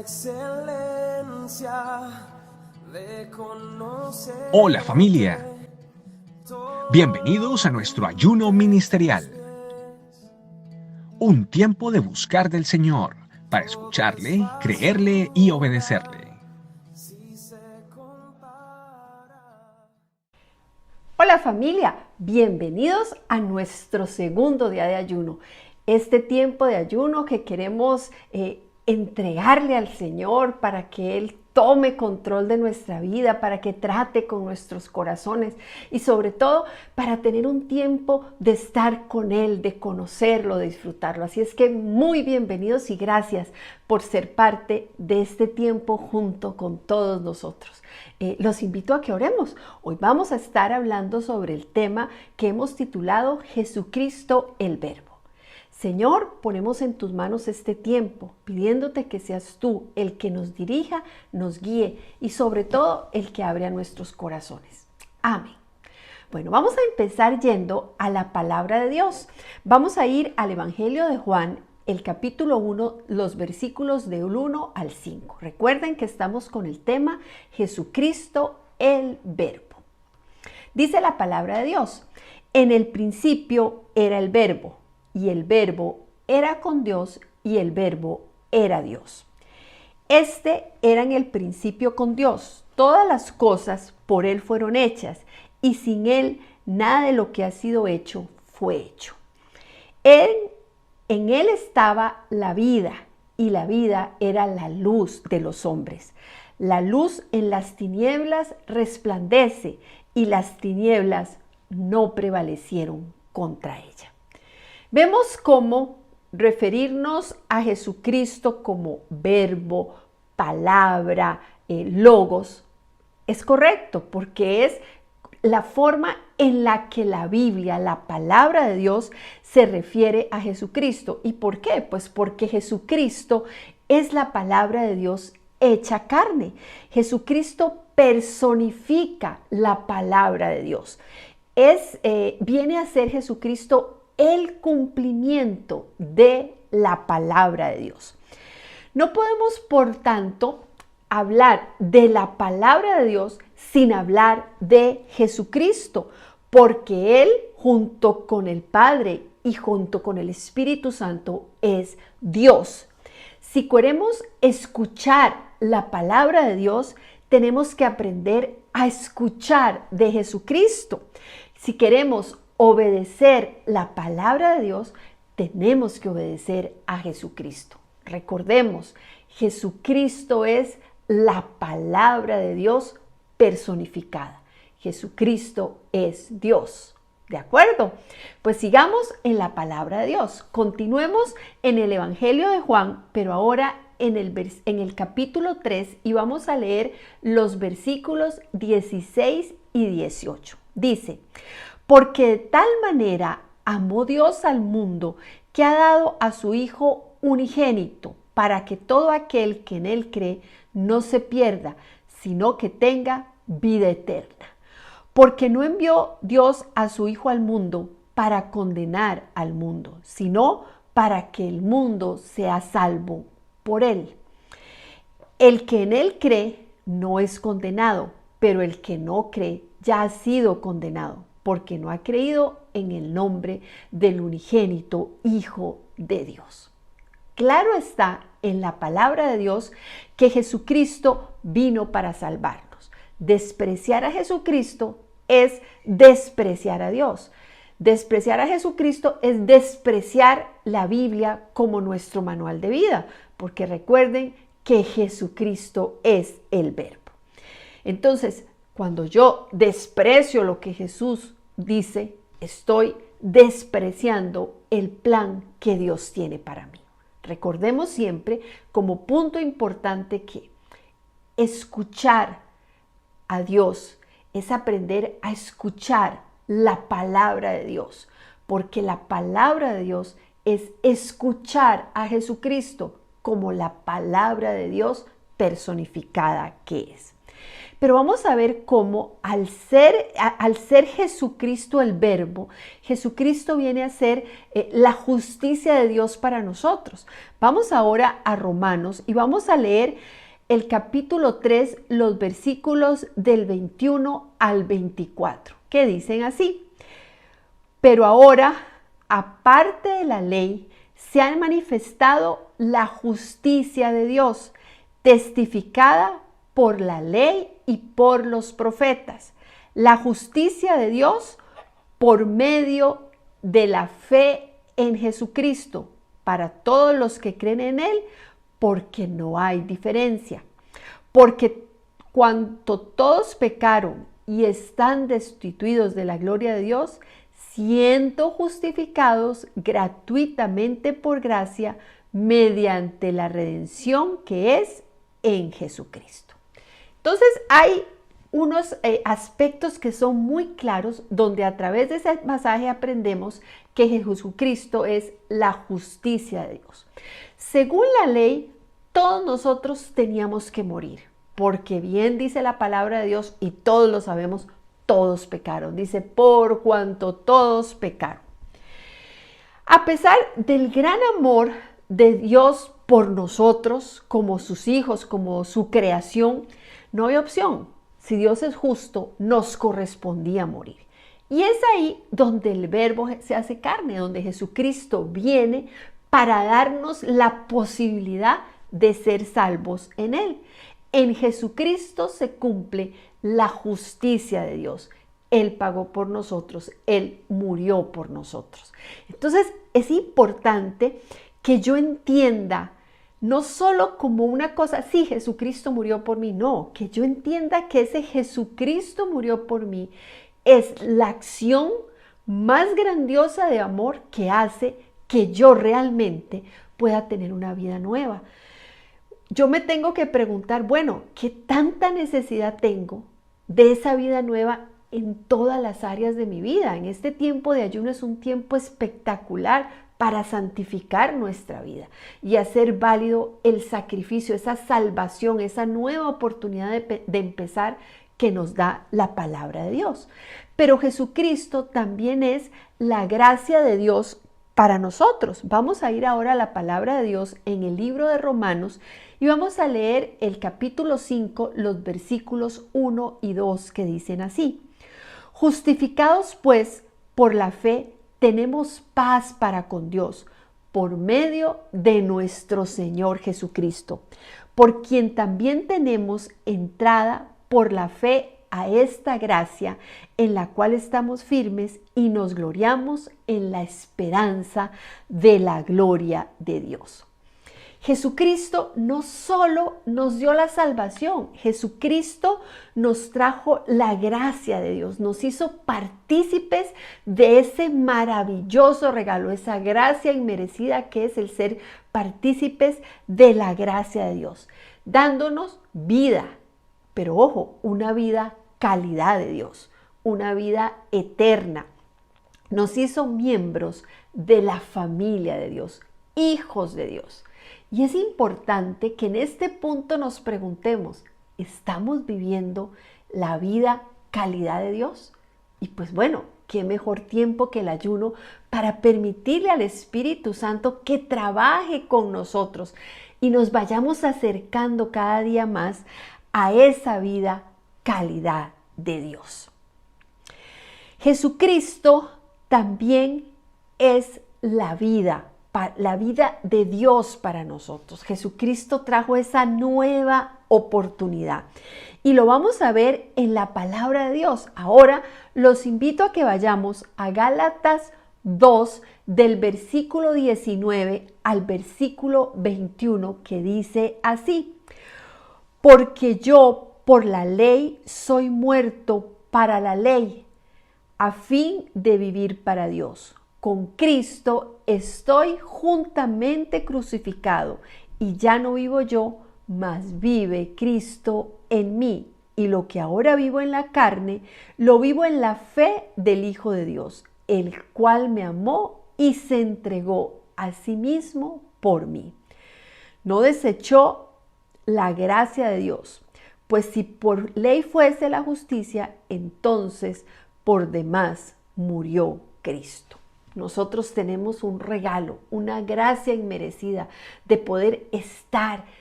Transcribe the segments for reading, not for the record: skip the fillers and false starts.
excelencia de conocer. Hola familia, bienvenidos a nuestro ayuno ministerial. Un tiempo de buscar del Señor para escucharle, creerle y obedecerle. Hola familia, bienvenidos a nuestro segundo día de ayuno. Este tiempo de ayuno que queremos entregarle al Señor para que Él tome control de nuestra vida, para que trate con nuestros corazones y sobre todo para tener un tiempo de estar con Él, de conocerlo, de disfrutarlo. Así es que muy bienvenidos y gracias por ser parte de este tiempo junto con todos nosotros. Los invito a que oremos. Hoy vamos a estar hablando sobre el tema que hemos titulado Jesucristo el Verbo. Señor, ponemos en tus manos este tiempo, pidiéndote que seas tú el que nos dirija, nos guíe y sobre todo el que abra nuestros corazones. Amén. Bueno, vamos a empezar yendo a la palabra de Dios. Vamos a ir al Evangelio de Juan, el capítulo 1, los versículos del 1 al 5. Recuerden que estamos con el tema Jesucristo el Verbo. Dice la palabra de Dios: en el principio era el Verbo, y el Verbo era con Dios, y el Verbo era Dios. Este era en el principio con Dios. Todas las cosas por Él fueron hechas, y sin Él nada de lo que ha sido hecho fue hecho. En Él estaba la vida, y la vida era la luz de los hombres. La luz en las tinieblas resplandece, y las tinieblas no prevalecieron contra ella. Vemos cómo referirnos a Jesucristo como verbo, palabra, logos, es correcto, porque es la forma en la que la Biblia, la palabra de Dios, se refiere a Jesucristo. ¿Y por qué? Pues porque Jesucristo es la palabra de Dios hecha carne. Jesucristo personifica la palabra de Dios. Viene a ser Jesucristo el cumplimiento de la palabra de Dios. No podemos, por tanto, hablar de la palabra de Dios sin hablar de Jesucristo, porque Él, junto con el Padre y junto con el Espíritu Santo, es Dios. Si queremos escuchar la palabra de Dios, tenemos que aprender a escuchar de Jesucristo. Si queremos obedecer la palabra de Dios, tenemos que obedecer a Jesucristo. Recordemos, Jesucristo es la palabra de Dios personificada. Jesucristo es Dios. ¿De acuerdo? Pues sigamos en la palabra de Dios. Continuemos en el Evangelio de Juan, pero ahora en el capítulo 3 y vamos a leer los versículos 16 y 18. Dice: porque de tal manera amó Dios al mundo que ha dado a su Hijo unigénito, para que todo aquel que en Él cree no se pierda, sino que tenga vida eterna. Porque no envió Dios a su Hijo al mundo para condenar al mundo, sino para que el mundo sea salvo por Él. El que en Él cree no es condenado, pero el que no cree ya ha sido condenado, porque no ha creído en el nombre del unigénito Hijo de Dios. Claro está en la palabra de Dios que Jesucristo vino para salvarnos. Despreciar a Jesucristo es despreciar a Dios. Despreciar a Jesucristo es despreciar la Biblia como nuestro manual de vida, porque recuerden que Jesucristo es el Verbo. Entonces, cuando yo desprecio lo que Jesús dice, estoy despreciando el plan que Dios tiene para mí. Recordemos siempre como punto importante que escuchar a Dios es aprender a escuchar la palabra de Dios, porque la palabra de Dios es escuchar a Jesucristo como la palabra de Dios personificada que es. Pero vamos a ver cómo al ser Jesucristo el Verbo, Jesucristo viene a ser la justicia de Dios para nosotros. Vamos ahora a Romanos y vamos a leer el capítulo 3, los versículos del 21 al 24, que dicen así: pero ahora, aparte de la ley, se ha manifestado la justicia de Dios, testificada por la ley y por los profetas. La justicia de Dios por medio de la fe en Jesucristo, para todos los que creen en Él, porque no hay diferencia. Porque cuanto todos pecaron y están destituidos de la gloria de Dios, siendo justificados gratuitamente por gracia mediante la redención que es en Jesucristo. Entonces hay unos aspectos que son muy claros donde a través de ese pasaje aprendemos que Jesucristo es la justicia de Dios. Según la ley, todos nosotros teníamos que morir, porque bien dice la palabra de Dios y todos lo sabemos, todos pecaron. Dice, por cuanto todos pecaron. A pesar del gran amor de Dios por nosotros, como sus hijos, como su creación, no había opción. Si Dios es justo, nos correspondía morir. Y es ahí donde el Verbo se hace carne, donde Jesucristo viene para darnos la posibilidad de ser salvos en Él. En Jesucristo se cumple la justicia de Dios. Él pagó por nosotros, Él murió por nosotros. Entonces es importante que yo entienda, no solo como una cosa, sí, Jesucristo murió por mí, no, que yo entienda que ese Jesucristo murió por mí es la acción más grandiosa de amor que hace que yo realmente pueda tener una vida nueva. Yo me tengo que preguntar, bueno, ¿qué tanta necesidad tengo de esa vida nueva en todas las áreas de mi vida? En este tiempo de ayuno es un tiempo espectacular para santificar nuestra vida y hacer válido el sacrificio, esa salvación, esa nueva oportunidad de empezar que nos da la palabra de Dios. Pero Jesucristo también es la gracia de Dios para nosotros. Vamos a ir ahora a la palabra de Dios en el libro de Romanos y vamos a leer el capítulo 5, los versículos 1 y 2 que dicen así: justificados pues por la fe, tenemos paz para con Dios por medio de nuestro Señor Jesucristo, por quien también tenemos entrada por la fe a esta gracia en la cual estamos firmes y nos gloriamos en la esperanza de la gloria de Dios. Jesucristo no solo nos dio la salvación, Jesucristo nos trajo la gracia de Dios, nos hizo partícipes de ese maravilloso regalo, esa gracia inmerecida que es el ser partícipes de la gracia de Dios, dándonos vida, pero ojo, una vida calidad de Dios, una vida eterna. Nos hizo miembros de la familia de Dios, hijos de Dios. Y es importante que en este punto nos preguntemos, ¿estamos viviendo la vida calidad de Dios? Y pues bueno, qué mejor tiempo que el ayuno para permitirle al Espíritu Santo que trabaje con nosotros y nos vayamos acercando cada día más a esa vida calidad de Dios. Jesucristo también es la vida de Dios para nosotros. Jesucristo trajo esa nueva oportunidad y lo vamos a ver en la palabra de Dios. Ahora los invito a que vayamos a Gálatas 2 del versículo 19 al versículo 21 que dice así: porque yo por la ley soy muerto para la ley, a fin de vivir para Dios. Con Cristo estoy juntamente crucificado y ya no vivo yo, mas vive Cristo en mí. Y lo que ahora vivo en la carne, lo vivo en la fe del Hijo de Dios, el cual me amó y se entregó a sí mismo por mí. No desechó la gracia de Dios, Pues si por ley fuese la justicia, entonces por demás murió Cristo. Nosotros tenemos un regalo, una gracia inmerecida de poder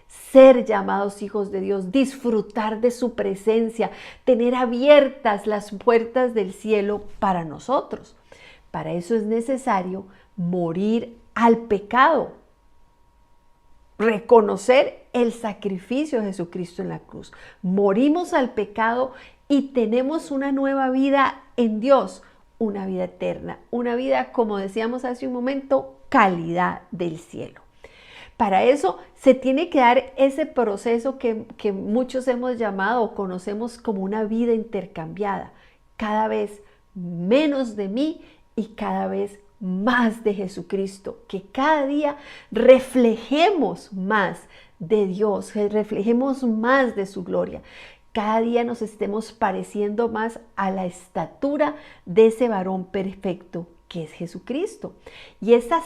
ser llamados hijos de Dios, disfrutar de su presencia, tener abiertas las puertas del cielo para nosotros. Para eso es necesario morir al pecado, reconocer el sacrificio de Jesucristo en la cruz. Morimos al pecado y tenemos una nueva vida en Dios, una vida eterna, una vida, como decíamos hace un momento, calidad del cielo. Para eso se tiene que dar ese proceso que muchos hemos llamado o conocemos como una vida intercambiada. Cada vez menos de mí y cada vez más de Jesucristo. Que cada día reflejemos más de Dios, reflejemos más de su gloria. Cada día nos estemos pareciendo más a la estatura de ese varón perfecto que es Jesucristo. Y esa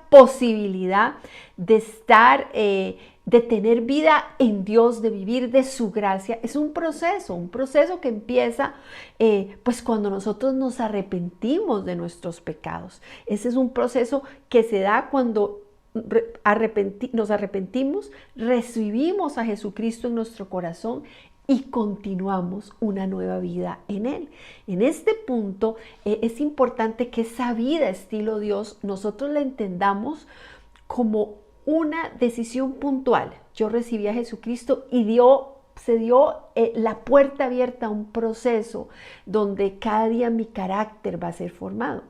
posibilidad de estar, de tener vida en Dios, de vivir de su gracia, es un proceso que empieza pues cuando nosotros nos arrepentimos de nuestros pecados. Ese es un proceso que se da cuando nos arrepentimos, recibimos a Jesucristo en nuestro corazón y continuamos una nueva vida en Él. En este punto es importante que esa vida estilo Dios nosotros la entendamos como una decisión puntual. Yo recibí a Jesucristo y se dio la puerta abierta a un proceso donde cada día mi carácter va a ser formado.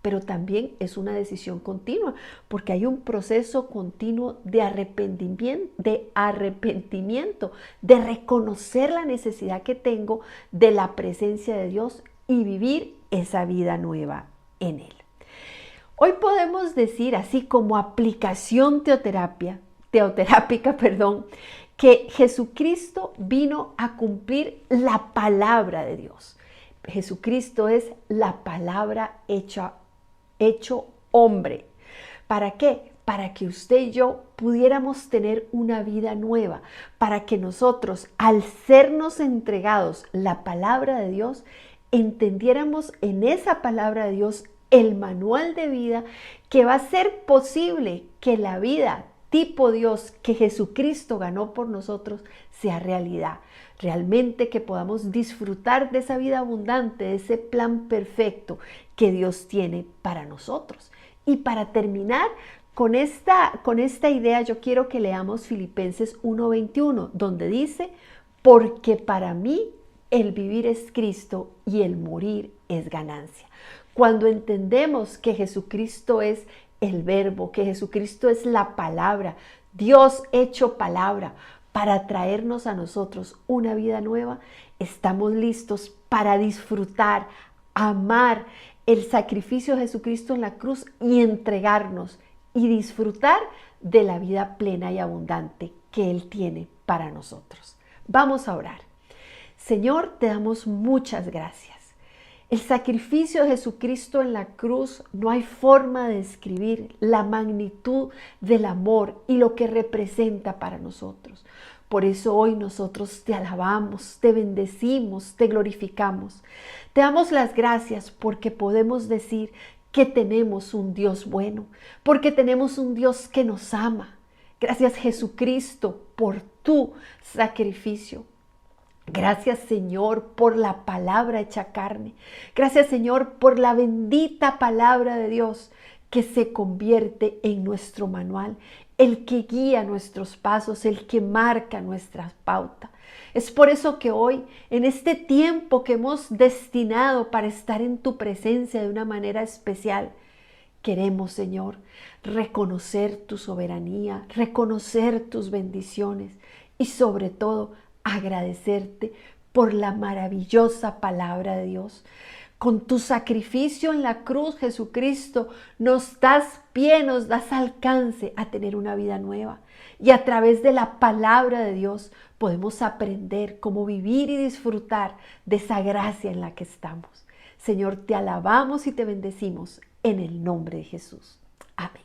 Pero también es una decisión continua, porque hay un proceso continuo de arrepentimiento, de reconocer la necesidad que tengo de la presencia de Dios y vivir esa vida nueva en Él. Hoy podemos decir, así como aplicación teoterápica, que Jesucristo vino a cumplir la palabra de Dios. Jesucristo es la palabra hecho hombre. ¿Para qué? Para que usted y yo pudiéramos tener una vida nueva, para que nosotros, al sernos entregados la palabra de Dios, entendiéramos en esa palabra de Dios el manual de vida que va a ser posible que la vida tipo Dios que Jesucristo ganó por nosotros sea realidad. Realmente que podamos disfrutar de esa vida abundante, de ese plan perfecto que Dios tiene para nosotros. Y para terminar con esta idea, yo quiero que leamos Filipenses 1:21, donde dice, porque para mí el vivir es Cristo y el morir es ganancia. Cuando entendemos que Jesucristo es el verbo, que Jesucristo es la palabra, Dios hecho palabra, para traernos a nosotros una vida nueva, estamos listos para disfrutar, amar el sacrificio de Jesucristo en la cruz y entregarnos y disfrutar de la vida plena y abundante que Él tiene para nosotros. Vamos a orar. Señor, te damos muchas gracias. El sacrificio de Jesucristo en la cruz, no hay forma de describir la magnitud del amor y lo que representa para nosotros. Por eso hoy nosotros te alabamos, te bendecimos, te glorificamos. Te damos las gracias porque podemos decir que tenemos un Dios bueno, porque tenemos un Dios que nos ama. Gracias Jesucristo por tu sacrificio. Gracias Señor por la palabra hecha carne. Gracias Señor por la bendita palabra de Dios que se convierte en nuestro manual, el que guía nuestros pasos, el que marca nuestras pautas. Es por eso que hoy, en este tiempo que hemos destinado para estar en tu presencia de una manera especial, queremos, Señor, reconocer tu soberanía, reconocer tus bendiciones y sobre todo agradecerte por la maravillosa palabra de Dios. Con tu sacrificio en la cruz, Jesucristo, nos das pie, nos das alcance a tener una vida nueva. Y a través de la palabra de Dios podemos aprender cómo vivir y disfrutar de esa gracia en la que estamos. Señor, te alabamos y te bendecimos en el nombre de Jesús. Amén.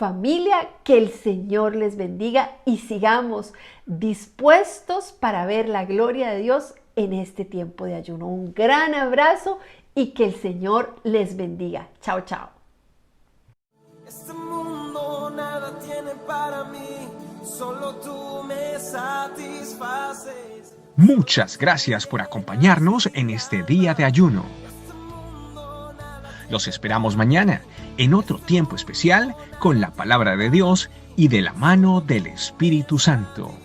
Familia, que el Señor les bendiga y sigamos dispuestos para ver la gloria de Dios en este tiempo de ayuno. Un gran abrazo y que el Señor les bendiga. Chao, chao. Este mundo nada tiene para mí, solo tú me satisfaces. Muchas gracias por acompañarnos en este día de ayuno. Los esperamos mañana en otro tiempo especial con la palabra de Dios y de la mano del Espíritu Santo.